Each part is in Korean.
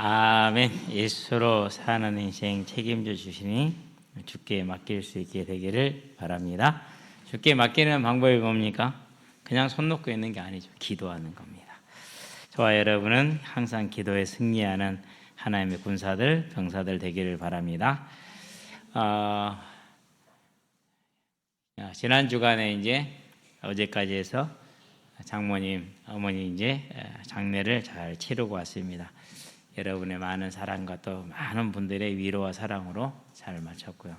아멘. 예수로 사는 인생 책임져 주시니 주께 맡길 수 있게 되기를 바랍니다. 주께 맡기는 방법이 뭡니까? 그냥 손 놓고 있는 게 아니죠. 기도하는 겁니다. 저와 여러분은 항상 기도에 승리하는 하나님의 군사들, 병사들 되기를 바랍니다. 지난 주간에 이제 어제까지 해서 장모님, 어머니 이제 장례를 잘 치르고 왔습니다. 여러분의 많은 사랑과 또 많은 분들의 위로와 사랑으로 잘 마쳤고요.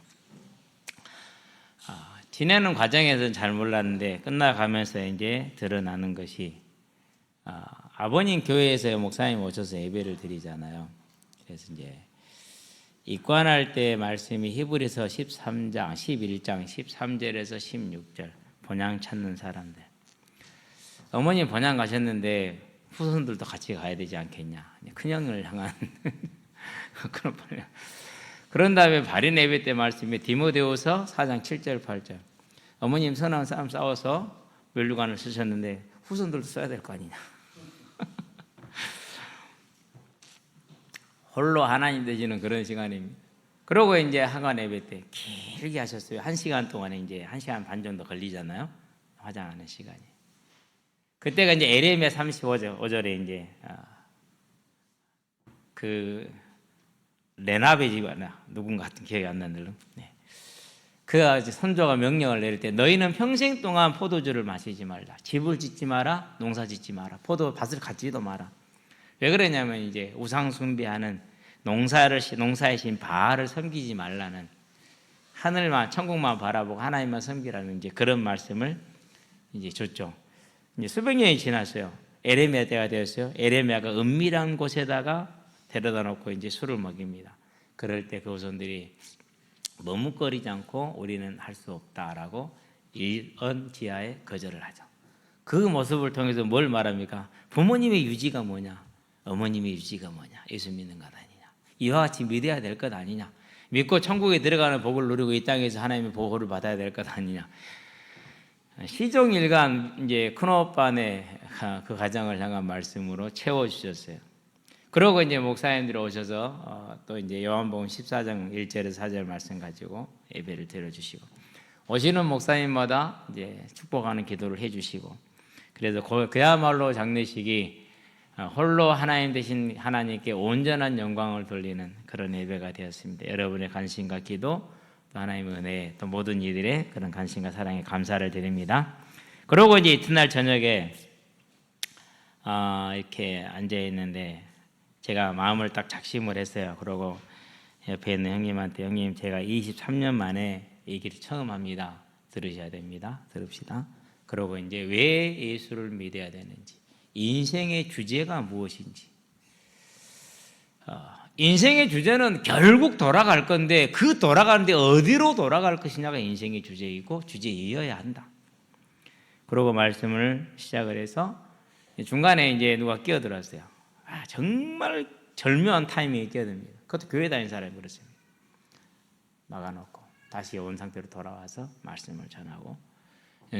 지내는 과정에서는 잘 몰랐는데 끝나가면서 이제 드러나는 것이 아버님 교회에서 목사님 오셔서 예배를 드리잖아요. 그래서 이제 입관할 때 말씀이 히브리서 13장, 11장, 13절에서 16절 본향 찾는 사람들. 어머님 본향 가셨는데 후손들도 같이 가야 되지 않겠냐. 큰형을 향한 그런 번향. 그런 다음에 발인 예배 때 말씀에 디모데후서 4장 7절 8절 어머님 선한 싸움 싸워서 멸류관을 쓰셨는데 후손들도 써야 될 거 아니냐. 홀로 하나님 되시는 그런 시간입니다. 그러고 이제 하관 예배 때 길게 하셨어요. 1시간 동안에 이제 1시간 반 정도 걸리잖아요. 화장하는 시간이. 그때가 이제 에레미야 35절에 이제 그 레나베 집안나 누군가 같은 기억이 안 나는데 그 선조가 명령을 내릴 때 너희는 평생 동안 포도주를 마시지 말라. 집을 짓지 마라. 농사 짓지 마라. 포도밭을 갖지도 마라. 왜 그러냐면 이제 우상 숭배하는 농사의 신 바알을 섬기지 말라는 하늘만 천국만 바라보고 하나님만 섬기라는 이제 그런 말씀을 이제 줬죠. 이제 수백 년이 지났어요. 에레미야 때가 되었어요. 에레미야가 은밀한 곳에다가 데려다 놓고 이제 술을 먹입니다. 그럴 때 그 후손들이 머뭇거리지 않고 우리는 할 수 없다라고 일언지하에 거절을 하죠. 그 모습을 통해서 뭘 말합니까? 부모님의 유지가 뭐냐? 어머님의 유지가 뭐냐? 예수 믿는 것 아니냐? 이와 같이 믿어야 될 것 아니냐? 믿고 천국에 들어가는 복을 누리고 이 땅에서 하나님의 보호를 받아야 될 것 아니냐? 시종일관 이제 큰오빠네 그 가정을 향한 말씀으로 채워주셨어요. 그러고 이제 목사님들이 오셔서 또 이제 요한복음 14장 1절에서 4절 말씀 가지고 예배를 드려주시고 오시는 목사님마다 이제 축복하는 기도를 해주시고 그래서 그야말로 장례식이 홀로 하나님 되신 하나님께 온전한 영광을 돌리는 그런 예배가 되었습니다. 여러분의 관심과 기도 또 하나님의 은혜 또 모든 이들의 그런 관심과 사랑에 감사를 드립니다. 그러고 이제 이튿날 저녁에 이렇게 앉아 있는데 제가 마음을 딱 작심을 했어요. 그러고 옆에 있는 형님한테 형님 제가 23년 만에 얘기를 처음 합니다. 들으셔야 됩니다. 들읍시다. 그러고 이제 왜 예수를 믿어야 되는지 인생의 주제가 무엇인지 인생의 주제는 결국 돌아갈 건데 그 돌아가는데 어디로 돌아갈 것이냐가 인생의 주제이고 주제이어야 한다. 그러고 말씀을 시작을 해서 중간에 이제 누가 끼어들었어요. 정말 절묘한 타이밍에 끼어듭니다. 그것도 교회 다니는 사람이 그렇습니다. 막아놓고 다시 온 상태로 돌아와서 말씀을 전하고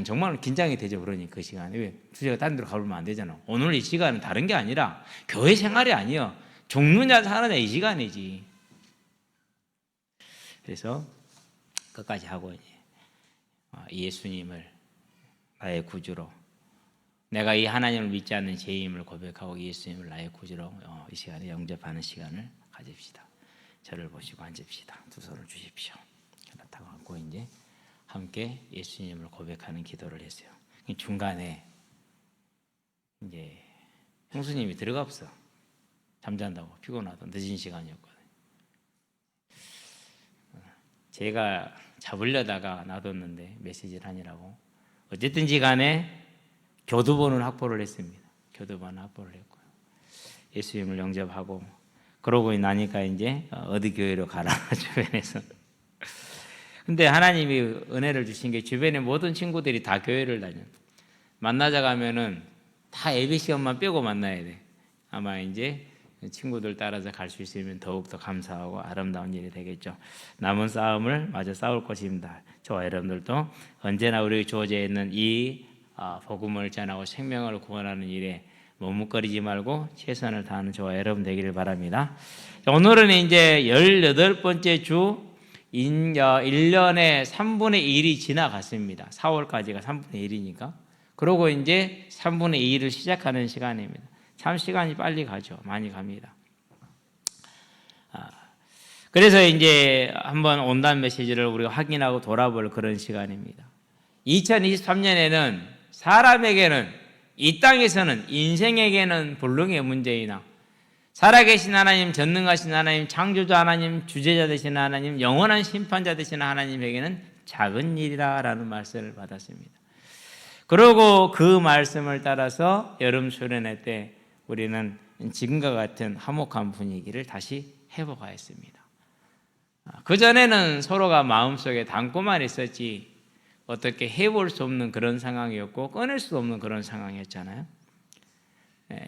정말 긴장이 되죠. 그러니 그 시간에 왜 주제가 다른 데로 가보면 안 되잖아. 오늘 이 시간은 다른 게 아니라 교회 생활이 아니에요. 죽느냐 사느냐 이 시간이지. 그래서 끝까지 하고 예수님을 나의 구주로 내가 이 하나님을 믿지 않는 죄임을 고백하고 예수님을 나의 구주로 이 시간에 영접하는 시간을 가집시다. 저를 보시고 앉읍시다. 두 손을 주십시오. 그렇다고 하고 이제 함께 예수님을 고백하는 기도를 했어요. 중간에 이제 형수님이 들어가 없어. 잠잔다고 피곤하다. 늦은 시간이었거든요. 제가 잡으려다가 놔뒀는데 메시지를 하니라고 어쨌든지 간에 교두본을 확보를 했습니다. 교두본 확보를 했고요. 예수님을 영접하고 그러고 나니까 이제 어디 교회로 가라 주변에서. 근데 하나님이 은혜를 주신 게 주변에 모든 친구들이 다 교회를 다녀. 만나자 가면은 다 예배 시간만 빼고 만나야 돼. 아마 이제 친구들 따라서 갈 수 있으면 더욱더 감사하고 아름다운 일이 되겠죠. 남은 싸움을 마저 싸울 것입니다. 저와 여러분들도 언제나 우리에게 주어져 있는 이 복음을 전하고 생명을 구원하는 일에 머뭇거리지 말고 최선을 다하는 저와 여러분 되기를 바랍니다. 오늘은 이제 18번째 주 1년에 3분의 1이 지나갔습니다. 4월까지가 3분의 1이니까. 그러고 이제 3분의 2를 시작하는 시간입니다. 참 시간이 빨리 가죠. 많이 갑니다. 그래서 이제 한번 온단 메시지를 우리가 확인하고 돌아볼 그런 시간입니다. 2023년에는 사람에게는 이 땅에서는 인생에게는 불능의 문제이나 살아계신 하나님, 전능하신 하나님, 창조자 하나님, 주제자 되신 하나님, 영원한 심판자 되신 하나님에게는 작은 일이라는 말씀을 받았습니다. 그리고 그 말씀을 따라서 여름 수련회 때 우리는 지금과 같은 화목한 분위기를 다시 회복하였습니다. 그전에는 서로가 마음속에 담고만 있었지 어떻게 해볼 수 없는 그런 상황이었고 꺼낼 수 없는 그런 상황이었잖아요.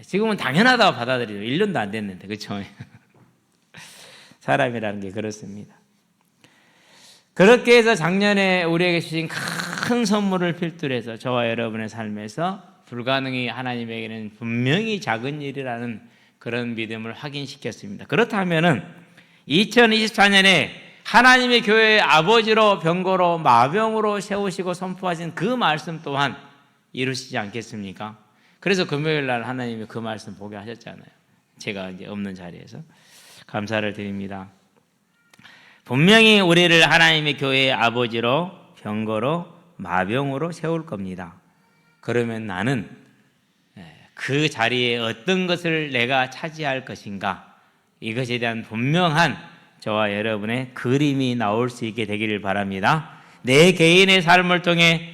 지금은 당연하다고 받아들이죠. 1년도 안 됐는데, 그렇죠? 사람이라는 게 그렇습니다. 그렇게 해서 작년에 우리에게 주신 큰 선물을 필두로 해서 저와 여러분의 삶에서 불가능이 하나님에게는 분명히 작은 일이라는 그런 믿음을 확인시켰습니다. 그렇다면은 2024년에 하나님의 교회의 아버지로 병거로 마병으로 세우시고 선포하신 그 말씀 또한 이루시지 않겠습니까? 그래서 금요일 날 하나님이 그 말씀 보게 하셨잖아요. 제가 이제 없는 자리에서 감사를 드립니다. 분명히 우리를 하나님의 교회의 아버지로 병거로 마병으로 세울 겁니다. 그러면 나는 그 자리에 어떤 것을 내가 차지할 것인가, 이것에 대한 분명한 저와 여러분의 그림이 나올 수 있게 되기를 바랍니다. 내 개인의 삶을 통해,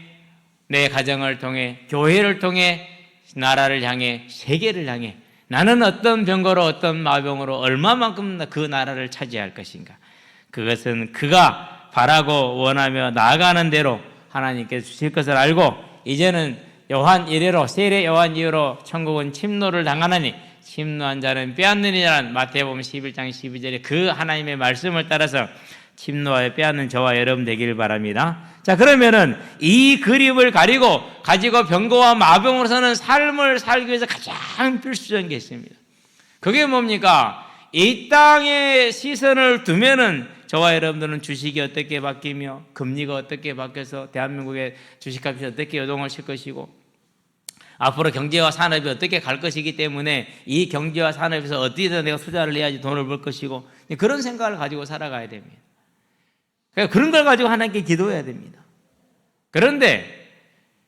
내 가정을 통해, 교회를 통해, 나라를 향해, 세계를 향해 나는 어떤 병거로 어떤 마병으로 얼마만큼 그 나라를 차지할 것인가, 그것은 그가 바라고 원하며 나아가는 대로 하나님께서 주실 것을 알고, 이제는 요한 이래로 세례 요한 이후로 천국은 침노를 당하나니 침노한 자는 빼앗느니라는 마태복음 11장 12절에 그 하나님의 말씀을 따라서 침노하여 빼앗는 저와 여러분 되기를 바랍니다. 자, 그러면은 이 그림을 가지고 병거와 마병으로서는 삶을 살기 위해서 가장 필수적인 게 있습니다. 그게 뭡니까? 이 땅에 시선을 두면은 저와 여러분들은 주식이 어떻게 바뀌며 금리가 어떻게 바뀌어서 대한민국의 주식값이 어떻게 요동을 칠 것이고 앞으로 경제와 산업이 어떻게 갈 것이기 때문에 이 경제와 산업에서 어디에다 내가 투자를 해야지 돈을 벌 것이고 그런 생각을 가지고 살아가야 됩니다. 그러니까 그런 걸 가지고 하나님께 기도해야 됩니다. 그런데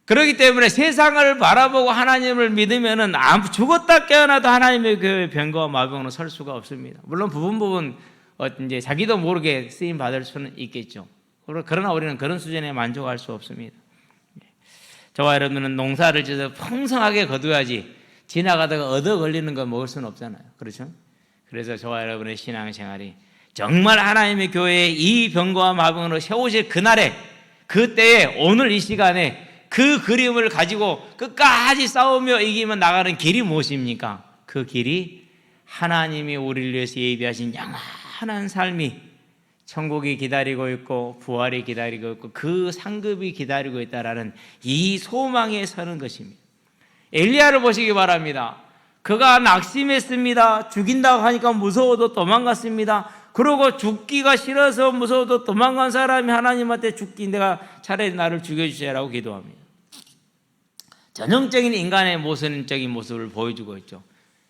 그렇기 때문에 세상을 바라보고 하나님을 믿으면은 죽었다 깨어나도 하나님의 교회 병거와 마병으로 설 수가 없습니다. 물론 부분 이제 자기도 모르게 쓰임 받을 수는 있겠죠. 그러나 우리는 그런 수준에 만족할 수 없습니다. 저와 여러분은 농사를 지어서 풍성하게 거둬야지 지나가다가 얻어 걸리는 거 먹을 수는 없잖아요. 그렇죠? 그래서 저와 여러분의 신앙생활이 정말 하나님의 교회에 이 병거와 마병으로 세우실 그날에, 그때에, 오늘 이 시간에 그 그림을 가지고 끝까지 싸우며 이기며 나가는 길이 무엇입니까? 그 길이 하나님이 우리를 위해서 예비하신 영원한 삶이 천국이 기다리고 있고 부활이 기다리고 있고 그 상급이 기다리고 있다라는 이 소망에 서는 것입니다. 엘리야를 보시기 바랍니다. 그가 낙심했습니다. 죽인다고 하니까 무서워도 도망갔습니다. 그러고 죽기가 싫어서 무서워도 도망간 사람이 하나님한테 내가 차라리 나를 죽여주세요라고 기도합니다. 전형적인 인간의 모순적인 모습을 보여주고 있죠.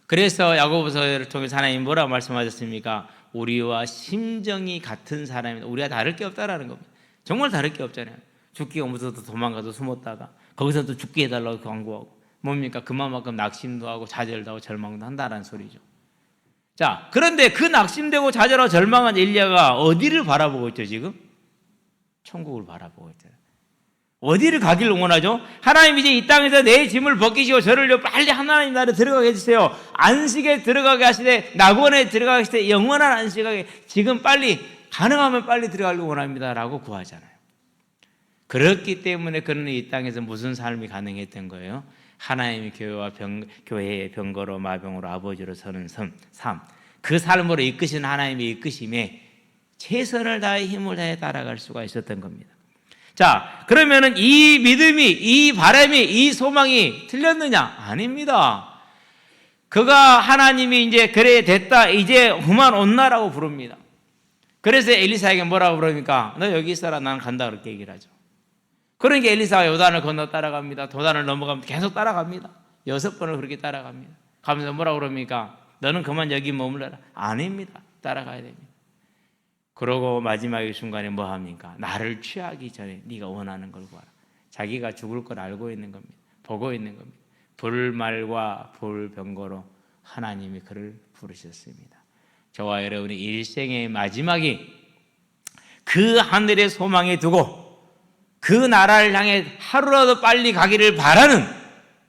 그래서 야고보서를 통해서 하나님 뭐라고 말씀하셨습니까? 우리와 심정이 같은 사람이다. 우리가 다를 게 없다라는 겁니다. 정말 다를 게 없잖아요. 죽기가 무서워도 도망가도 숨었다가 거기서 또 죽게 해달라고 광고하고 뭡니까? 그만큼 낙심도 하고 좌절도 하고 절망도 한다라는 소리죠. 자, 그런데 그 낙심되고 좌절하고 절망한 엘리야가 어디를 바라보고 있죠 지금? 천국을 바라보고 있잖아요. 어디를 가기를 원하죠? 하나님 이제 이 땅에서 내 짐을 벗기시고 저를 빨리 하나님 나라에 들어가게 해주세요. 안식에 들어가게 하시되 낙원에 들어가게 하시되 영원한 안식하게 지금 빨리 가능하면 빨리 들어가려고 원합니다 라고 구하잖아요. 그렇기 때문에 그는 이 땅에서 무슨 삶이 가능했던 거예요? 하나님의 교회의 병거로 마병으로 아버지로 서는 삶, 그 삶으로 이끄신 하나님의 이끄심에 최선을 다해 힘을 다해 따라갈 수가 있었던 겁니다. 자, 그러면은 이 믿음이, 이 바람이, 이 소망이 틀렸느냐? 아닙니다. 그가 하나님이 이제 그래 됐다 이제 그만 온나라고 부릅니다. 그래서 엘리사에게 뭐라고 그러니까 너 여기 있어라 나는 간다 그렇게 얘기를 하죠. 그러니까 엘리사가 요단을 건너 따라갑니다. 도단을 넘어가면 계속 따라갑니다. 6번을 그렇게 따라갑니다. 가면서 뭐라고 그럽니까? 너는 그만 여기 머물러라. 아닙니다. 따라가야 됩니다. 그러고 마지막의 순간에 뭐 합니까? 나를 취하기 전에 네가 원하는 걸 구하라. 자기가 죽을 걸 알고 있는 겁니다. 보고 있는 겁니다. 불말과 불병거로 하나님이 그를 부르셨습니다. 저와 여러분의 일생의 마지막이 그 하늘의 소망에 두고 그 나라를 향해 하루라도 빨리 가기를 바라는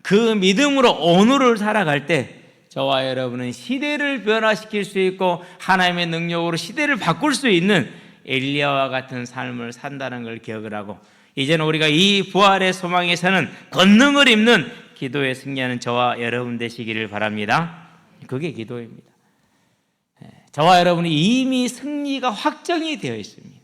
그 믿음으로 오늘을 살아갈 때 저와 여러분은 시대를 변화시킬 수 있고 하나님의 능력으로 시대를 바꿀 수 있는 엘리야와 같은 삶을 산다는 걸 기억을 하고 이제는 우리가 이 부활의 소망에서는 권능을 입는 기도에 승리하는 저와 여러분 되시기를 바랍니다. 그게 기도입니다. 저와 여러분이 이미 승리가 확정이 되어 있습니다.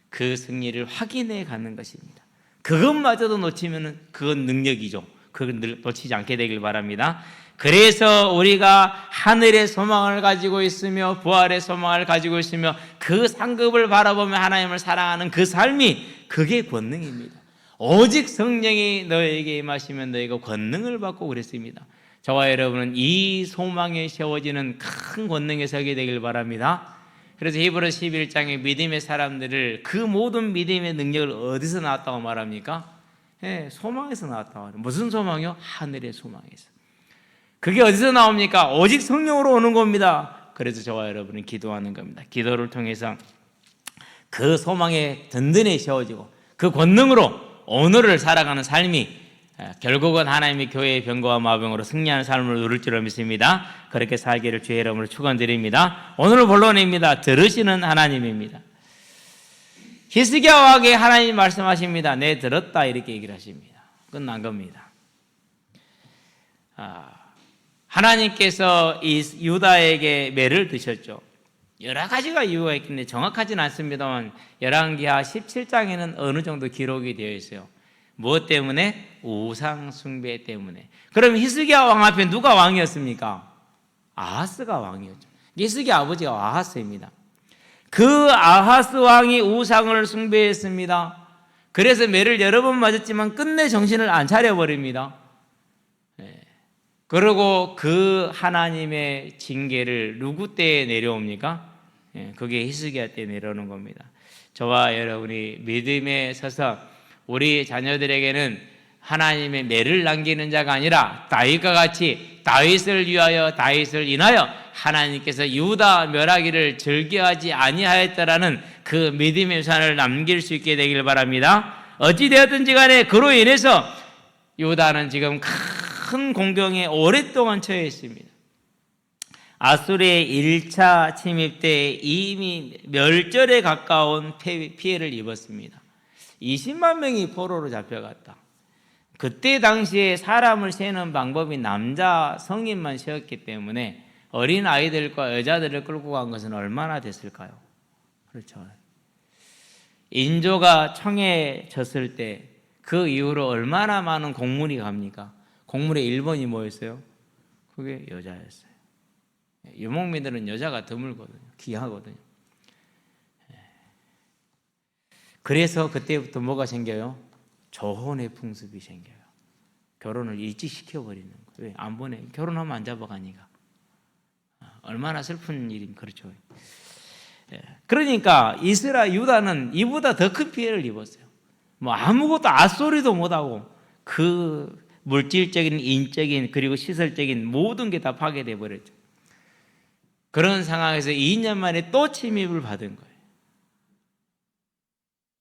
그 승리를 확인해 가는 것입니다. 그것마저도 놓치면 그건 능력이죠. 그건 놓치지 않게 되길 바랍니다. 그래서 우리가 하늘의 소망을 가지고 있으며 부활의 소망을 가지고 있으며 그 상급을 바라보며 하나님을 사랑하는 그 삶이 그게 권능입니다. 오직 성령이 너에게 임하시면 너희가 권능을 받고 그랬습니다. 저와 여러분은 이 소망에 세워지는 큰 권능에 서게 되길 바랍니다. 그래서 히브리서 11장에 믿음의 사람들을 그 모든 믿음의 능력을 어디서 나왔다고 말합니까? 소망에서 나왔다고 말해요. 무슨 소망이요? 하늘의 소망에서. 그게 어디서 나옵니까? 오직 성령으로 오는 겁니다. 그래서 저와 여러분은 기도하는 겁니다. 기도를 통해서 그 소망에 든든히 세워지고 그 권능으로 오늘을 살아가는 삶이 결국은 하나님의 교회의 병거와 마병으로 승리하는 삶을 누릴 줄을 믿습니다. 그렇게 살기를 주의 이름으로 축원드립니다. 오늘 본론입니다. 들으시는 하나님입니다. 히스기야 왕에게 하나님이 말씀하십니다. 내 들었다 이렇게 얘기를 하십니다. 끝난 겁니다. 하나님께서 이 유다에게 매를 드셨죠. 여러 가지가 이유가 있겠는데 정확하지는 않습니다만 열왕기하 17장에는 어느 정도 기록이 되어 있어요. 무엇 때문에? 우상 숭배 때문에. 그럼 히스기야 왕 앞에 누가 왕이었습니까? 아하스가 왕이었죠. 히스기야 아버지가 아하스입니다. 그 아하스 왕이 우상을 숭배했습니다. 그래서 매를 여러 번 맞았지만 끝내 정신을 안 차려버립니다. 그리고 그 하나님의 징계를 누구 때에 내려옵니까? 그게 히스기야 때 내려오는 겁니다. 저와 여러분이 믿음에 서서 우리 자녀들에게는 하나님의 매를 남기는 자가 아니라 다윗과 같이 다윗을 위하여 다윗을 인하여 하나님께서 유다 멸하기를 즐겨하지 아니하였다라는 그 믿음의 유산을 남길 수 있게 되길 바랍니다. 어찌되었든지 간에 그로 인해서 유다는 지금 큰 공경에 오랫동안 처해 있습니다. 아수르의 1차 침입 때 이미 멸절에 가까운 피해를 입었습니다. 20만 명이 포로로 잡혀갔다. 그때 당시에 사람을 세는 방법이 남자 성인만 세었기 때문에 어린 아이들과 여자들을 끌고 간 것은 얼마나 됐을까요? 그렇죠. 인조가 청해졌을 때 그 이후로 얼마나 많은 공물이 갑니까? 공물의 1번이 뭐였어요? 그게 여자였어요. 유목민들은 여자가 드물거든요. 귀하거든요. 그래서 그때부터 뭐가 생겨요? 조혼의 풍습이 생겨요. 결혼을 일찍 시켜버리는 거예요. 왜? 안 보내. 결혼하면 안 잡아가니까. 얼마나 슬픈 일인 그렇죠. 그러니까 유다는 이보다 더 큰 피해를 입었어요. 뭐 아무것도 앗소리도 못하고 그 물질적인, 인적인, 그리고 시설적인 모든 게 다 파괴돼 버렸죠. 그런 상황에서 2년 만에 또 침입을 받은 거예요.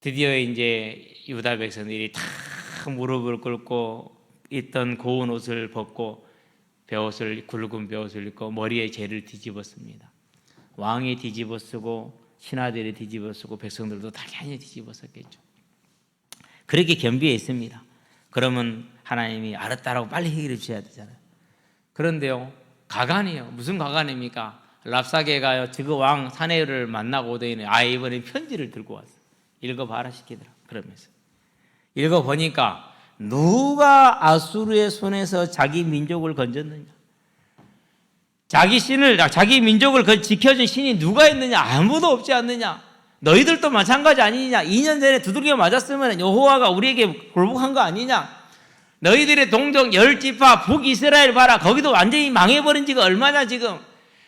드디어 이제 유다 백성들이 다 무릎을 꿇고 있던 고운 옷을 벗고 굵은 베옷을 입고 머리에 재를 뒤집었습니다. 왕이 뒤집어쓰고 신하들이 뒤집어쓰고 백성들도 당연히 뒤집어쓰겠죠. 그렇게 겸비했습니다. 그러면 하나님이 알았다라고 빨리 해결해 주셔야 되잖아요. 그런데요, 가관이요. 무슨 가관입니까? 랍사게가요, 지그 왕 사내를 만나고 오더니 이번에 편지를 들고 왔어요. 읽어봐라 시키더라. 그러면서 읽어보니까 누가 아수르의 손에서 자기 민족을 건졌느냐? 자기 민족을 지켜준 신이 누가 있느냐? 아무도 없지 않느냐? 너희들도 마찬가지 아니냐? 2년 전에 두들겨 맞았으면 여호와가 우리에게 굴복한 거 아니냐? 너희들의 동족 10지파 북이스라엘 봐라. 거기도 완전히 망해버린 지가 얼마냐 지금.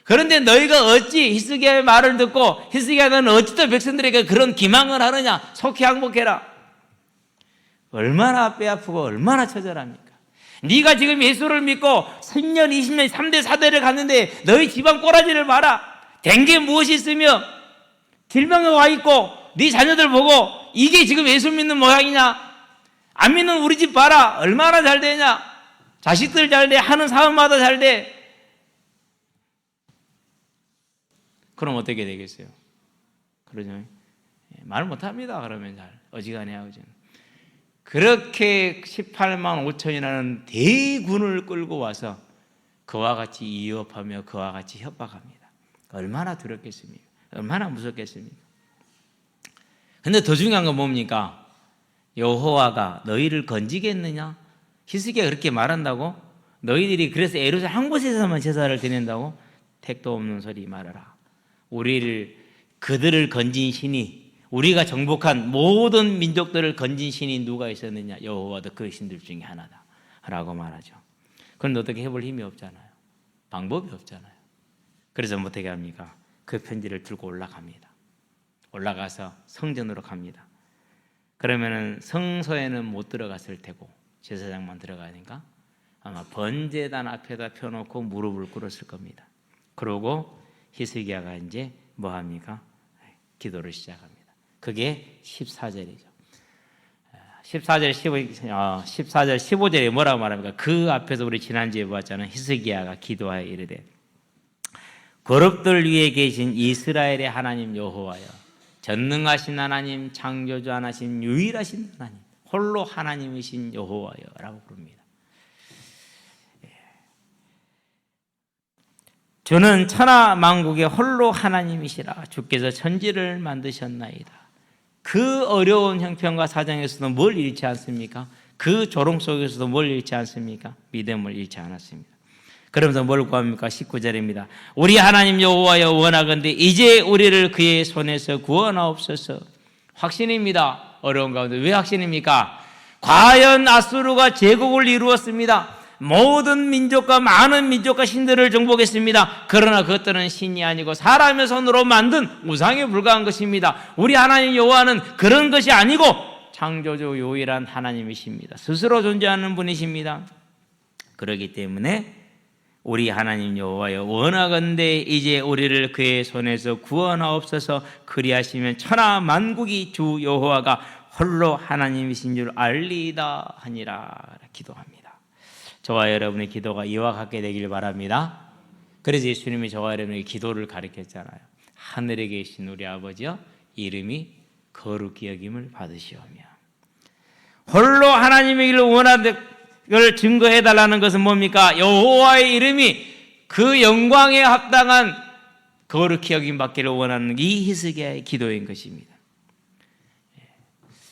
그런데 너희가 어찌 히스기야의 말을 듣고 히스기야 너는 어찌 또 백성들에게 그런 기망을 하느냐? 속히 항복해라. 얼마나 뼈아프고 얼마나 처절합니까? 네가 지금 예수를 믿고 10년 20년 3대 4대를 갔는데 너희 집안 꼬라지를 봐라. 된 게 무엇이 있으며 질병에 와 있고 네 자녀들 보고 이게 지금 예수 믿는 모양이냐? 안 믿는 우리 집 봐라. 얼마나 잘 되냐? 자식들 잘 돼. 하는 사업마다 잘 돼. 그럼 어떻게 되겠어요? 그러죠. 말 못합니다. 그러면 잘 어지간해 하고. 그렇게 18만 5천이라는 대군을 끌고 와서 그와 같이 위협하며 그와 같이 협박합니다. 얼마나 두렵겠습니까? 얼마나 무섭겠습니까? 근데 더 중요한 건 뭡니까? 여호와가 너희를 건지겠느냐? 히스기야가 그렇게 말한다고? 너희들이 그래서 예루살렘 한 곳에서만 제사를 드린다고? 택도 없는 소리 말하라. 그들을 건진 신이, 우리가 정복한 모든 민족들을 건진 신이 누가 있었느냐? 여호와도 그 신들 중에 하나다 라고 말하죠. 그런데 어떻게 해볼 힘이 없잖아요. 방법이 없잖아요. 그래서 어떻게 합니까? 그 편지를 들고 올라갑니다. 올라가서 성전으로 갑니다. 그러면은 성소에는 못 들어갔을 테고 제사장만 들어가니까 아마 번제단 앞에다 펴놓고 무릎을 꿇었을 겁니다. 그러고 히스기야가 이제 뭐 합니까? 기도를 시작합니다. 그게 14절이죠. 14절 15절에 뭐라고 말합니까? 그 앞에서 우리 지난주에 보았잖아요. 히스기야가 기도하여 이르되 거룩들 위에 계신 이스라엘의 하나님 여호와여, 전능하신 하나님, 창조주 하나님, 유일하신 하나님, 홀로 하나님이신 여호와여 라고 부릅니다. 주는 천하 만국의 홀로 하나님이시라. 주께서 천지를 만드셨나이다. 그 어려운 형편과 사정에서도 뭘 잃지 않습니까? 그 조롱 속에서도 뭘 잃지 않습니까? 믿음을 잃지 않았습니다. 그러면서 뭘 구합니까? 19절입니다. 우리 하나님 여호와여, 원하건대 이제 우리를 그의 손에서 구원하옵소서. 확신입니다. 어려운 가운데. 왜 확신입니까? 과연 아수르가 제국을 이루었습니다. 모든 민족과 많은 민족과 신들을 정복했습니다. 그러나 그것들은 신이 아니고 사람의 손으로 만든 우상에 불과한 것입니다. 우리 하나님 여호와는 그런 것이 아니고 창조주 유일한 하나님이십니다. 스스로 존재하는 분이십니다. 그렇기 때문에 우리 하나님 여호와여, 원하건대 이제 우리를 그의 손에서 구원하옵소서. 그리하시면 천하 만국이 주 여호와가 홀로 하나님이신 줄 알리이다 하니라. 기도합니다. 저와 여러분의 기도가 이와 같게 되길 바랍니다. 그래서 예수님이 저와 여러분에게 기도를 가르쳤잖아요. 하늘에 계신 우리 아버지여, 이름이 거룩히 여김을 받으시오며. 홀로 하나님이길 원하는 걸 증거해달라는 것은 뭡니까? 여호와의 이름이 그 영광에 합당한 거룩히 여김 받기를 원하는 이 히스기야의 기도인 것입니다.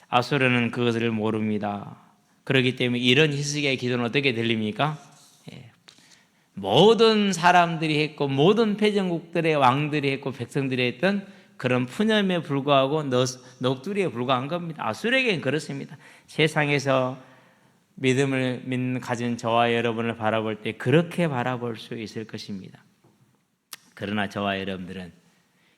아수르는 그것을 모릅니다. 그렇기 때문에 이런 히스기야의 기도는 어떻게 들립니까? 모든 사람들이 했고 모든 패전국들의 왕들이 했고 백성들이 했던 그런 푸념에 불과하고 넋두리에 불과한 겁니다. 아수르에게는 그렇습니다. 세상에서 믿음을 가진 저와 여러분을 바라볼 때 그렇게 바라볼 수 있을 것입니다. 그러나 저와 여러분들은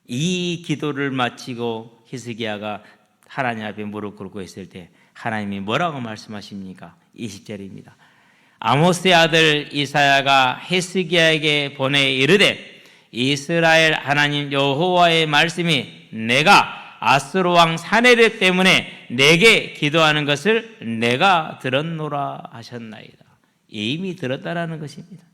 이 기도를 마치고 히스기야가 하나님 앞에 무릎 꿇고 있을 때 하나님이 뭐라고 말씀하십니까? 20절입니다. 아모스의 아들 이사야가 히스기야에게 보내 이르되 이스라엘 하나님 여호와의 말씀이 내가 아수르 왕 사네립 때문에 내게 기도하는 것을 내가 들었노라 하셨나이다. 이미 들었다라는 것입니다.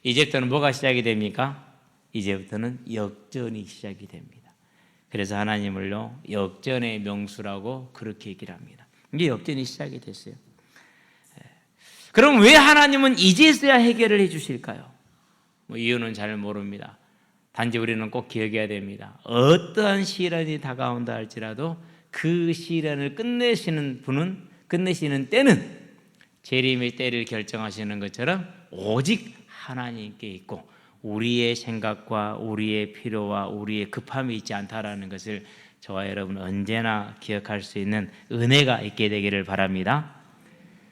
이제부터는 뭐가 시작이 됩니까? 이제부터는 역전이 시작이 됩니다. 그래서 하나님을요, 역전의 명수라고 그렇게 얘기를 합니다. 이게 역전이 시작이 됐어요. 그럼 왜 하나님은 이제서야 해결을 해 주실까요? 이유는 잘 모릅니다. 단지 우리는 꼭 기억해야 됩니다. 어떠한 시련이 다가온다 할지라도 그 시련을 끝내시는 분은, 끝내시는 때는 재림의 때를 결정하시는 것처럼 오직 하나님께 있고 우리의 생각과 우리의 필요와 우리의 급함이 있지 않다라는 것을 저와 여러분 언제나 기억할 수 있는 은혜가 있게 되기를 바랍니다.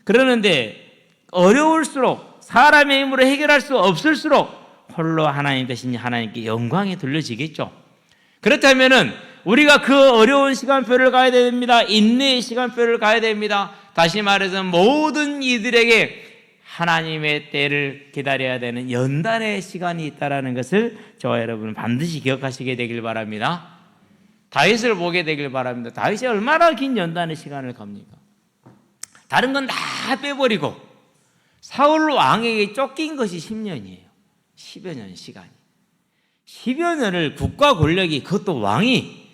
그러는데 어려울수록 사람의 힘으로 해결할 수 없을수록 홀로 하나님 대신 하나님께 영광이 돌려지겠죠. 그렇다면은 우리가 그 어려운 시간표를 가야 됩니다. 인내의 시간표를 가야 됩니다. 다시 말해서 모든 이들에게 하나님의 때를 기다려야 되는 연단의 시간이 있다는 것을 저와 여러분은 반드시 기억하시게 되길 바랍니다. 다윗을 보게 되길 바랍니다. 다윗이 얼마나 긴 연단의 시간을 갑니까? 다른 건 다 빼버리고 사울 왕에게 쫓긴 것이 10년이에요. 10여 년 시간이. 10여 년을 국가 권력이, 그것도 왕이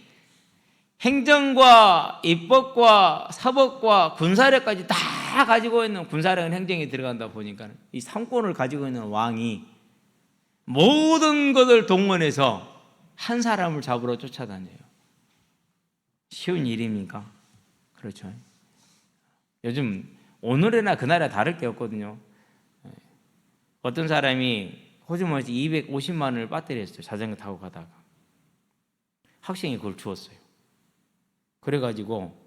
행정과 입법과 사법과 군사력까지 다 가지고 있는, 군사력은 행정이 들어간다 보니까 이 삼권을 가지고 있는 왕이 모든 것을 동원해서 한 사람을 잡으러 쫓아다녀요. 쉬운 일입니까? 그렇죠. 요즘 오늘이나 그날에 다를 게 없거든요. 어떤 사람이 호주머니에서 250만 원을 빠뜨렸어요. 자전거 타고 가다가 학생이 그걸 주웠어요. 그래가지고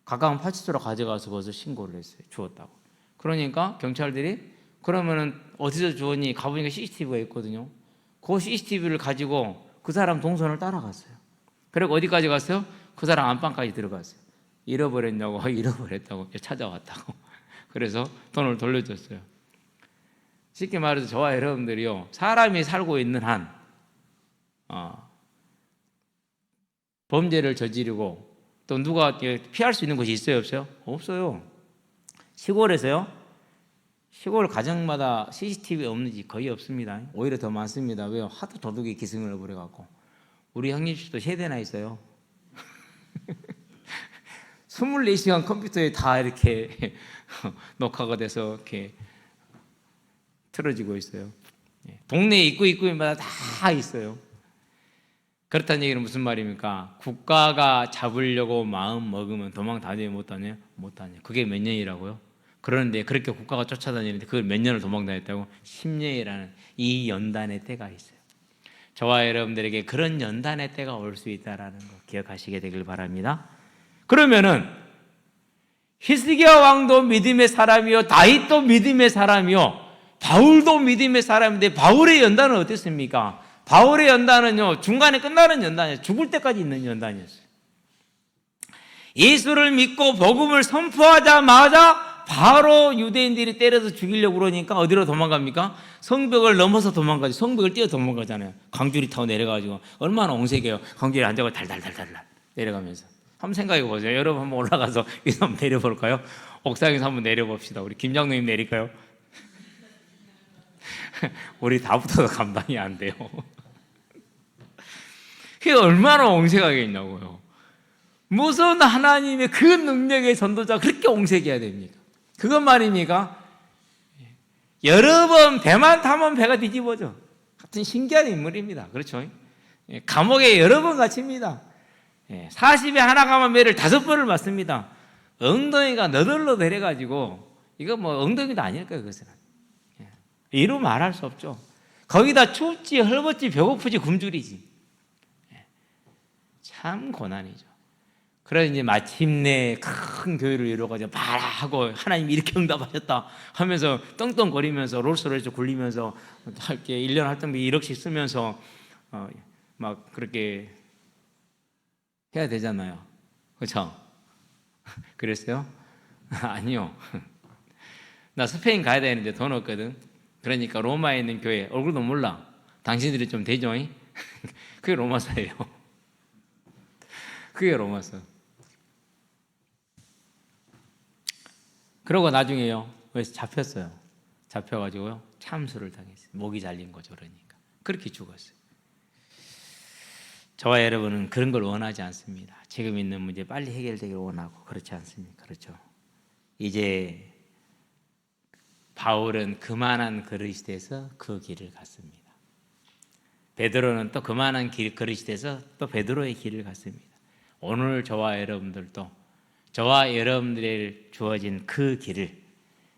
가까운 파출소로 가져가서 거기서 신고를 했어요. 주웠다고. 그러니까 경찰들이 그러면은 어디서 주웠니? 가보니까 CCTV가 있거든요. 그 CCTV를 가지고 그 사람 동선을 따라갔어요. 그리고 어디까지 갔어요? 그 사람 안방까지 들어갔어요. 잃어버렸냐고. 잃어버렸다고. 찾아왔다고. 그래서 돈을 돌려줬어요. 쉽게 말해서 저와 여러분들이요, 사람이 살고 있는 한 범죄를 저지르고 또 누가 피할 수 있는 곳이 있어요, 없어요? 없어요. 시골에서요, 시골 가정마다 CCTV 없는 집 거의 없습니다. 오히려 더 많습니다. 왜요? 하도 도둑이 기승을 부려갖고. 우리 형님 집도 3대나 있어요. 24시간 컴퓨터에 다 이렇게 녹화가 돼서 이렇게 틀어지고 있어요. 동네 입구마다 다 있어요. 그렇다는 얘기는 무슨 말입니까? 국가가 잡으려고 마음 먹으면 도망 다녀요, 못 다녀요? 못 다녀요. 그게 몇 년이라고요? 그런데 그렇게 국가가 쫓아다니는데 그걸 몇 년을 도망 다녔다고? 10년이라는 이 연단의 때가 있어요. 저와 여러분들에게 그런 연단의 때가 올 수 있다는 거 기억하시게 되길 바랍니다. 그러면은 히스기야 왕도 믿음의 사람이요, 다윗도 믿음의 사람이요, 바울도 믿음의 사람인데 바울의 연단은 어땠습니까? 바울의 연단은요, 중간에 끝나는 연단이에요. 죽을 때까지 있는 연단이었어요. 예수를 믿고 복음을 선포하자마자 바로 유대인들이 때려서 죽이려고 그러니까 어디로 도망갑니까? 성벽을 넘어서 도망가죠. 성벽을 뛰어 도망가잖아요. 광주리 타고 내려가지고 얼마나 옹색해요. 광주리 앉아서 달달달달 내려가면서. 한번 생각해 보세요. 여러분 한번 올라가서 여기서 한번 내려볼까요? 옥상에서 한번 내려봅시다. 우리 김장로님 내릴까요? 우리 다 붙어서 감당이 안 돼요. 그게 얼마나 옹색하겠냐고요. 무슨 하나님의 그 능력의 전도자 그렇게 옹색해야 됩니까? 그것 말입니까? 여러 번 배만 타면 배가 뒤집어져. 같은 신기한 인물입니다. 그렇죠? 감옥에 여러 번 갇힙니다. 40에 하나 가면 매를 5번을 맞습니다. 엉덩이가 너덜너덜해가지고 이거 뭐 엉덩이도 아닐 거예요. 그것은 이루 말할 수 없죠. 거기다 춥지 헐벗지 배고프지 굶주리지. 참 고난이죠. 그래서 이제 마침내 큰 교회를 이루어가지고 봐라 하고 하나님이 이렇게 응답하셨다 하면서 떵떵거리면서 롤스로이스 굴리면서 할게 1년 활동비 1억씩 쓰면서 막 그렇게 해야 되잖아요. 그렇죠? 그랬어요? 아니요. 나 스페인 가야 되는데 돈 없거든. 그러니까 로마에 있는 교회 얼굴도 몰라. 당신들이 좀 대죠? 그게 로마서예요. 그게 로마서. 그러고 나중에요. 그래서 잡혔어요. 잡혀가지고요. 참수를 당했어요. 목이 잘린 거죠. 그러니까. 그렇게 죽었어요. 저와 여러분은 그런 걸 원하지 않습니다. 지금 있는 문제 빨리 해결되기를 원하고 그렇지 않습니까? 그렇죠? 이제 바울은 그만한 그릇이 돼서 그 길을 갔습니다. 베드로는 또 그만한 그릇이 돼서 또 베드로의 길을 갔습니다. 오늘 저와 여러분들도 저와 여러분들에게 주어진 그 길을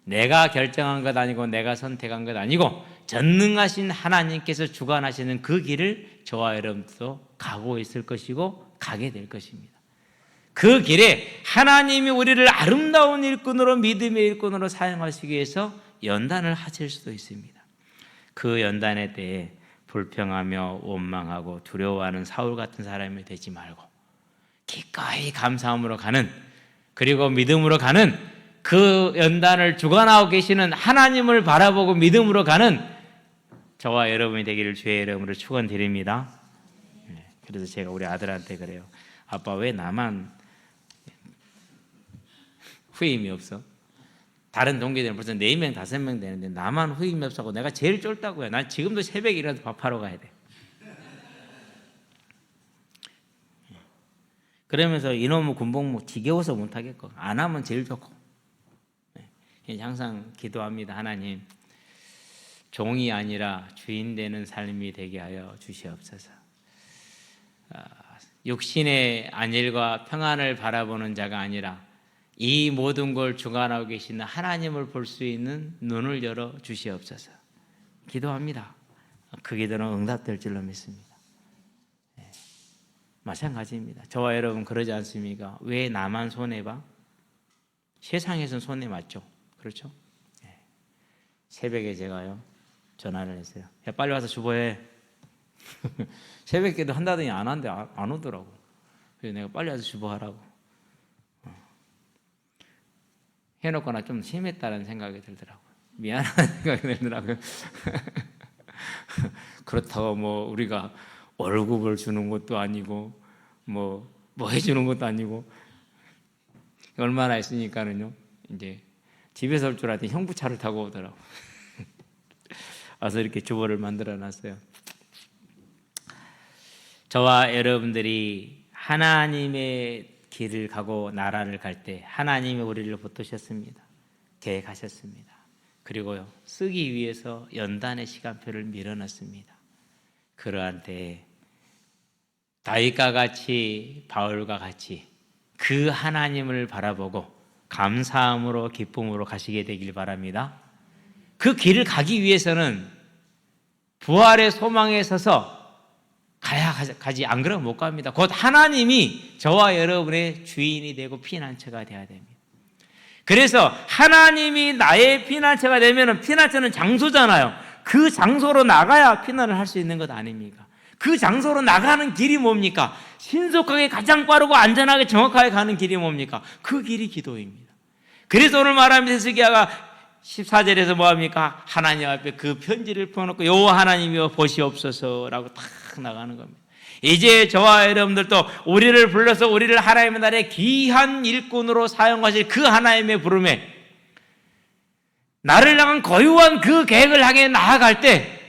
내가 결정한 것 아니고 내가 선택한 것 아니고 전능하신 하나님께서 주관하시는 그 길을 저와 여러분도 가고 있을 것이고 가게 될 것입니다. 그 길에 하나님이 우리를 아름다운 일꾼으로, 믿음의 일꾼으로 사용하시기 위해서 연단을 하실 수도 있습니다. 그 연단에 대해 불평하며 원망하고 두려워하는 사울 같은 사람이 되지 말고 기꺼이 감사함으로 가는, 그리고 믿음으로 가는, 그 연단을 주관하고 계시는 하나님을 바라보고 믿음으로 가는 저와 여러분이 되기를 주의 이름으로 축원드립니다. 그래서 제가 우리 아들한테 그래요. 아빠, 왜 나만 후임이 없어? 다른 동기들은 벌써 4명, 5명 되는데 나만 후임이 없어서 내가 제일 쫄다고요. 난 지금도 새벽에 일어나서 밥하러 가야 돼. 그러면서 이놈의 군복무 지겨워서 못하겠고 안 하면 제일 좋고, 항상 기도합니다. 하나님, 종이 아니라 주인 되는 삶이 되게 하여 주시옵소서. 육신의 안일과 평안을 바라보는 자가 아니라 이 모든 걸 주관하고 계시는 하나님을 볼 수 있는 눈을 열어 주시옵소서. 기도합니다. 그 기도는 응답될 줄로 믿습니다. 마찬가지입니다. 저와 여러분 그러지 않습니까? 왜 나만 손해봐? 세상에서는 손해 맞죠? 그렇죠? 새벽에 제가요 전화를 했어요. 야, 빨리 와서 주보해. 새벽에도 한다더니 안 한대, 안 오더라고. 그래서 내가 빨리 와서 주보하라고 해놓거나 좀 심했다는 생각이 들더라고요. 미안한 생각이 들더라고요. 그렇다고 뭐 우리가 월급을 주는 것도 아니고 뭐 해주는 것도 아니고 얼마나 있으니까는요. 이제 집에서 올 줄 알았더니 형부차를 타고 오더라고. 와서 이렇게 주보를 만들어놨어요. 저와 여러분들이 하나님의 길을 가고 나라를 갈 때 하나님이 우리를 붙드셨습니다. 계획하셨습니다. 그리고요, 쓰기 위해서 연단의 시간표를 밀어넣습니다. 그러한 때에 다윗과 같이, 바울과 같이 그 하나님을 바라보고 감사함으로 기쁨으로 가시게 되길 바랍니다. 그 길을 가기 위해서는 부활의 소망에 서서 가지, 안 그러면 못 갑니다. 곧 하나님이 저와 여러분의 주인이 되고 피난처가 되어야 됩니다. 그래서 하나님이 나의 피난처가 되면, 피난처는 장소잖아요. 그 장소로 나가야 피난을 할 수 있는 것 아닙니까? 그 장소로 나가는 길이 뭡니까? 신속하게 가장 빠르고 안전하게 정확하게 가는 길이 뭡니까? 그 길이 기도입니다. 그래서 오늘 말하면 히스기야가 14절에서 뭐합니까? 하나님 앞에 그 편지를 펴놓고 여호와 하나님이여 보시옵소서라고 탁 나가는 겁니다. 이제 저와 여러분들도 우리를 불러서 우리를 하나님의 나라의 귀한 일꾼으로 사용하실 그 하나님의 부름에 나를 향한 고유한 그 계획을 향해 나아갈 때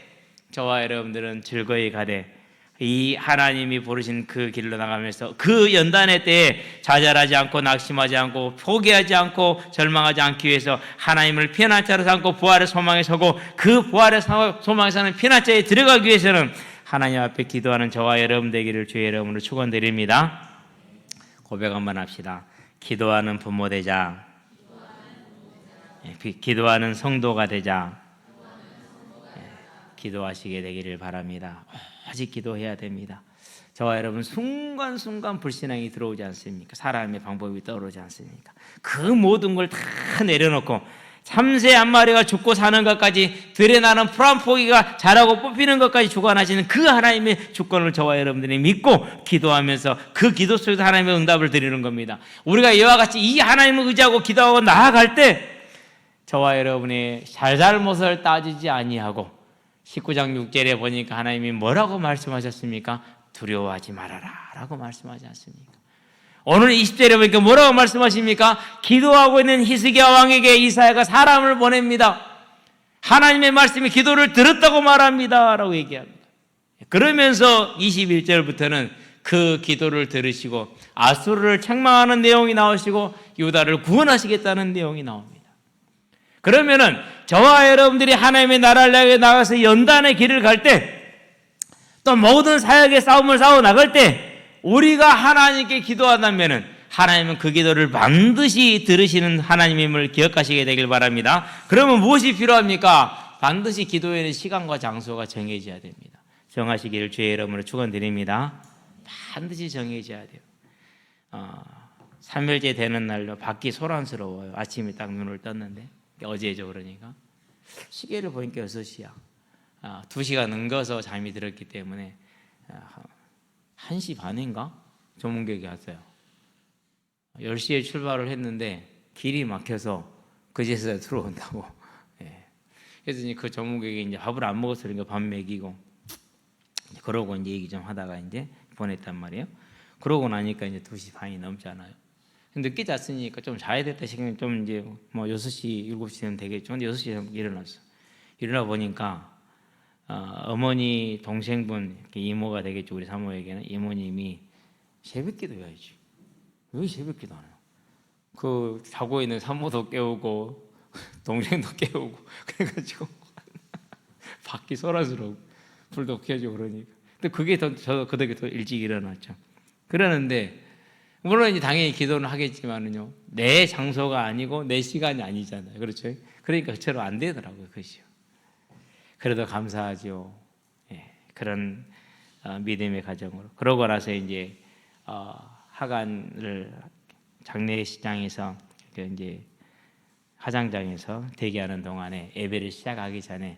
저와 여러분들은 즐거이 가되 이 하나님이 부르신 그 길로 나가면서 그 연단의 때에 좌절하지 않고 낙심하지 않고 포기하지 않고 절망하지 않기 위해서 하나님을 피난처로 삼고 부활의 소망에 서고 그 부활의 소망에 서는 피난처에 들어가기 위해서는 하나님 앞에 기도하는 저와 여러분 되기를 주의 이름으로 축원드립니다. 고백 한번 합시다. 기도하는 부모 되자. 기도하는 성도가 되자. 기도하시게 되기를 바랍니다. 오직 기도해야 됩니다. 저와 여러분 순간순간 불신앙이 들어오지 않습니까? 사람의 방법이 떠오르지 않습니까? 그 모든 걸 다 내려놓고 참새 한 마리가 죽고 사는 것까지 들에 나는 풀 한 포기가 자라고 뽑히는 것까지 주관하시는 그 하나님의 주권을 저와 여러분들이 믿고 기도하면서 그 기도 속에서 하나님의 응답을 드리는 겁니다. 우리가 이와 같이 이 하나님을 의지하고 기도하고 나아갈 때 저와 여러분의 잘잘못을 따지지 아니하고 19장 6절에 보니까 하나님이 뭐라고 말씀하셨습니까? 두려워하지 말아라 라고 말씀하지 않습니까? 오늘 20절에 보니까 뭐라고 말씀하십니까? 기도하고 있는 히스기야 왕에게 이사야가 사람을 보냅니다. 하나님의 말씀이 기도를 들었다고 말합니다 라고 얘기합니다. 그러면서 21절부터는 그 기도를 들으시고 아수르를 책망하는 내용이 나오시고 유다를 구원하시겠다는 내용이 나옵니다. 그러면은 저와 여러분들이 하나님의 나라를 향해 나가서 연단의 길을 갈 때 또 모든 사역의 싸움을 싸워 나갈 때 우리가 하나님께 기도한다면은 하나님은 그 기도를 반드시 들으시는 하나님임을 기억하시게 되길 바랍니다. 그러면 무엇이 필요합니까? 반드시 기도에는 시간과 장소가 정해져야 됩니다. 정하시기를 주의 이름으로 축원드립니다. 반드시 정해져야 돼요. 3일째 되는 날로 밖이 소란스러워요. 아침에 딱 눈을 떴는데, 어제죠. 그러니까 시계를 보니까 6시야. 2시간 넘겨서 잠이 들었기 때문에 1시 반인가? 조문객이 왔어요. 10시에 출발을 했는데 길이 막혀서 그제서야 들어온다고. 그래서 이제 그 조문객이 이제 밥을 안 먹었으니까 밥 먹이고, 그러고 이제 얘기 좀 하다가 이제 보냈단 말이에요. 그러고 나니까 이제 2시 반이 넘잖아요. 늦게 잤으니까 좀 자야 됐다 싶으면 좀 이제 뭐 6시, 7시면 되겠죠. 근데 6시에 일어났어. 일어나 보니까 어머니 동생분, 이모가 되겠죠. 우리 사모에게는 이모님이 새벽기도 해야지. 왜 새벽기도 안 해요? 그 자고 있는 사모도 깨우고 동생도 깨우고 그래가지고 밖이 소란스러워. 불도 켜지고 그러니까. 근데 그게 저도 그 덕에 더 일찍 일어났죠. 그러는데 물론 이제 당연히 기도는 하겠지만은요, 내 장소가 아니고 내 시간이 아니잖아요. 그렇죠? 그러니까 그처럼 안 되더라고요, 그것이요. 그래도 감사하죠. 그런 믿음의 가정으로. 그러고 나서 이제 하간을 장례식장에서 이제 화장장에서 대기하는 동안에 예배를 시작하기 전에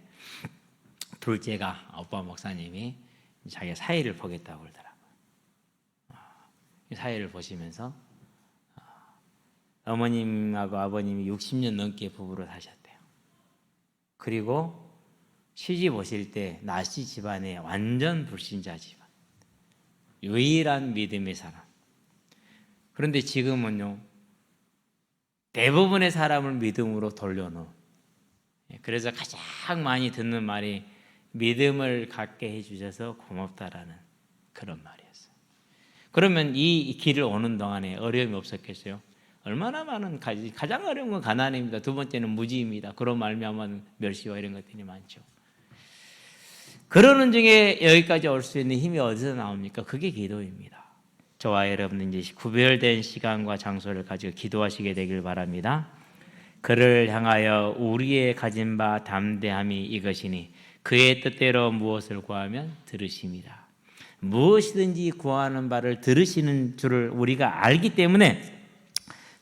둘째가 오빠 목사님이 자기 사회를 보겠다고 그러더라고요. 사회를 보시면서 어머님하고 아버님이 60년 넘게 부부로 사셨대요. 그리고 시집 오실 때 나씨 집안의 완전 불신자 집안, 유일한 믿음의 사람. 그런데 지금은요, 대부분의 사람을 믿음으로 돌려놓은, 그래서 가장 많이 듣는 말이 믿음을 갖게 해주셔서 고맙다라는 그런 말이었어요. 그러면 이 길을 오는 동안에 어려움이 없었겠어요? 얼마나 많은, 가장 어려운 건 가난입니다. 두 번째는 무지입니다. 그런 말미암은 멸시와 이런 것들이 많죠. 그러는 중에 여기까지 올 수 있는 힘이 어디서 나옵니까? 그게 기도입니다. 저와 여러분은 이제 구별된 시간과 장소를 가지고 기도하시게 되길 바랍니다. 그를 향하여 우리의 가진 바 담대함이 이것이니 그의 뜻대로 무엇을 구하면 들으십니다. 무엇이든지 구하는 바를 들으시는 줄을 우리가 알기 때문에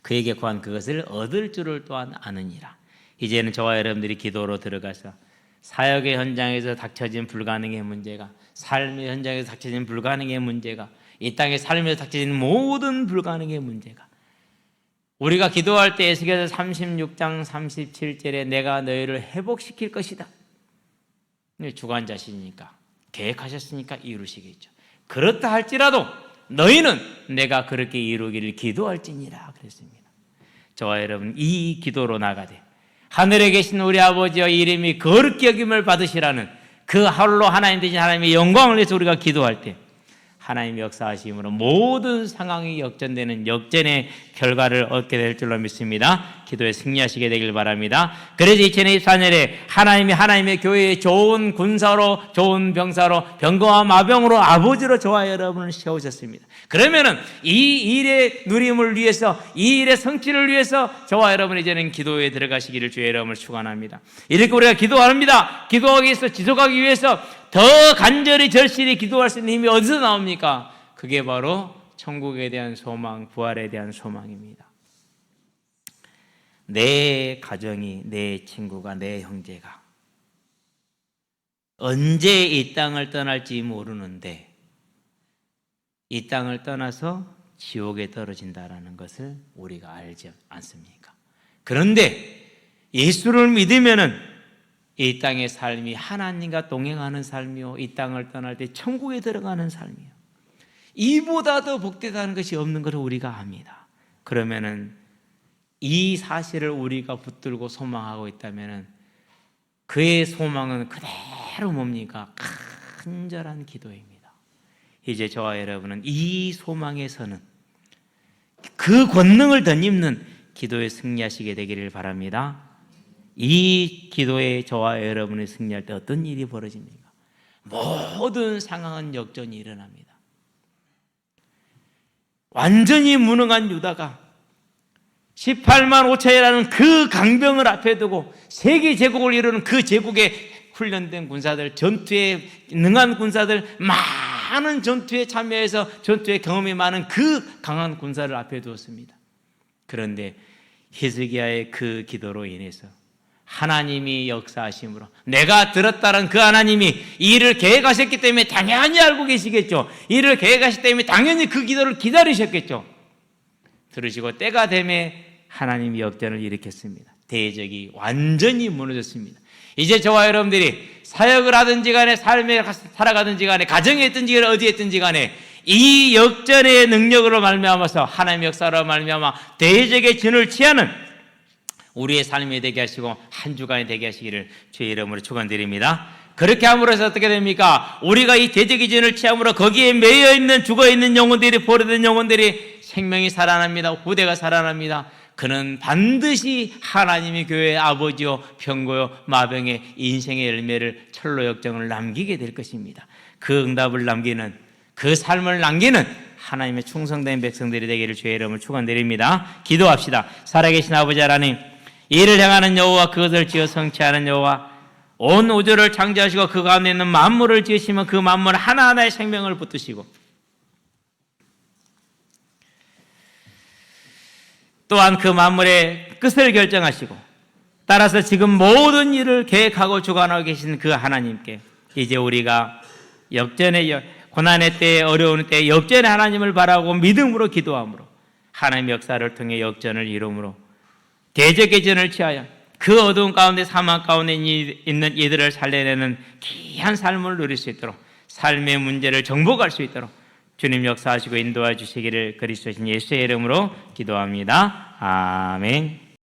그에게 구한 그것을 얻을 줄을 또한 아느니라. 이제는 저와 여러분들이 기도로 들어가서 사역의 현장에서 닥쳐진 불가능의 문제가, 삶의 현장에서 닥쳐진 불가능의 문제가, 이 땅의 삶에서 닥쳐진 모든 불가능의 문제가, 우리가 기도할 때 에스겔서 36장 37절에 내가 너희를 회복시킬 것이다. 주관자시니까, 계획하셨으니까 이루시겠죠. 그렇다 할지라도 너희는 내가 그렇게 이루기를 기도할지니라 그랬습니다. 저와 여러분, 이 기도로 나가되 하늘에 계신 우리 아버지의 이름이 거룩히 여김을 받으시라는 그 홀로 하나님 되신 하나님의 영광을 위해서 우리가 기도할 때 하나님의 역사하심으로 모든 상황이 역전되는 역전의 결과를 얻게 될 줄로 믿습니다. 기도에 승리하시게 되길 바랍니다. 그래서 2024년에 하나님의 교회에 좋은 군사로, 좋은 병사로, 병거와 마병으로, 아버지로 저와 여러분을 세우셨습니다. 그러면은 이 일의 누림을 위해서, 이 일의 성취를 위해서 저와 여러분 이제는 기도에 들어가시기를 주의 이름을 축원합니다. 이렇게 우리가 기도합니다. 기도하기 위해서, 지속하기 위해서 더 간절히 절실히 기도할 수 있는 힘이 어디서 나옵니까? 그게 바로 천국에 대한 소망, 부활에 대한 소망입니다. 내 가정이, 내 친구가, 내 형제가 언제 이 땅을 떠날지 모르는데 이 땅을 떠나서 지옥에 떨어진다는 것을 우리가 알지 않습니까? 그런데 예수를 믿으면은 이 땅의 삶이 하나님과 동행하는 삶이요, 이 땅을 떠날 때 천국에 들어가는 삶이요, 이보다 더 복되다는 것이 없는 것을 우리가 압니다. 그러면은 이 사실을 우리가 붙들고 소망하고 있다면은 그의 소망은 그대로 뭡니까? 간절한 기도입니다. 이제 저와 여러분은 이 소망에서는 그 권능을 덧입는 기도에 승리하시게 되기를 바랍니다. 이 기도에 저와 여러분이 승리할 때 어떤 일이 벌어집니까? 모든 상황은 역전이 일어납니다. 완전히 무능한 유다가 18만 5천이라는 그 강병을 앞에 두고 세계 제국을 이루는 그 제국에 훈련된 군사들, 전투에 능한 군사들, 많은 전투에 참여해서 전투에 경험이 많은 그 강한 군사를 앞에 두었습니다. 그런데 히스기야의 그 기도로 인해서 하나님이 역사하심으로, 내가 들었다는 그 하나님이 이 일을 계획하셨기 때문에 당연히 알고 계시겠죠. 이 일을 계획하셨기 때문에 당연히 그 기도를 기다리셨겠죠. 들으시고 때가 되매 하나님이 역전을 일으켰습니다. 대적이 완전히 무너졌습니다. 이제 저와 여러분들이 사역을 하든지 간에, 삶에 살아가든지 간에, 가정에 있든지 간에, 어디에 있든지 간에 이 역전의 능력으로 말미암아서, 하나님의 역사로 말미암아 대적의 진을 취하는 우리의 삶이 되게 하시고 한 주간이 되게 하시기를 주의 이름으로 축원드립니다. 그렇게 함으로써 어떻게 됩니까? 우리가 이 대적의 진을 취함으로 거기에 매여 있는, 죽어 있는 영혼들이, 버려진 영혼들이 생명이 살아납니다. 후대가 살아납니다. 그는 반드시 하나님의 교회의 아버지요 병고요 마병의 인생의 열매를, 철로 역정을 남기게 될 것입니다. 그 응답을 남기는, 그 삶을 남기는 하나님의 충성된 백성들이 되기를 주의 이름을 축원드립니다. 기도합시다. 살아계신 아버지 하나님, 이를 행하는 여호와, 그것을 지어 성취하는 여호와, 온 우주를 창조하시고 그 가운데 있는 만물을 지으시면 그 만물 하나하나의 생명을 붙드시고, 또한 그 만물의 끝을 결정하시고 따라서 지금 모든 일을 계획하고 주관하고 계신 그 하나님께 이제 우리가 역전의, 고난의 때에, 어려운 때에 역전의 하나님을 바라고 믿음으로 기도함으로 하나님의 역사를 통해 역전을 이루므로 대적의 전을 취하여 그 어두운 가운데, 사망 가운데 있는 이들을 살려내는 귀한 삶을 누릴 수 있도록, 삶의 문제를 정복할 수 있도록 주님 역사하시고 인도해 주시기를 그리스도신 예수의 이름으로 기도합니다. 아멘.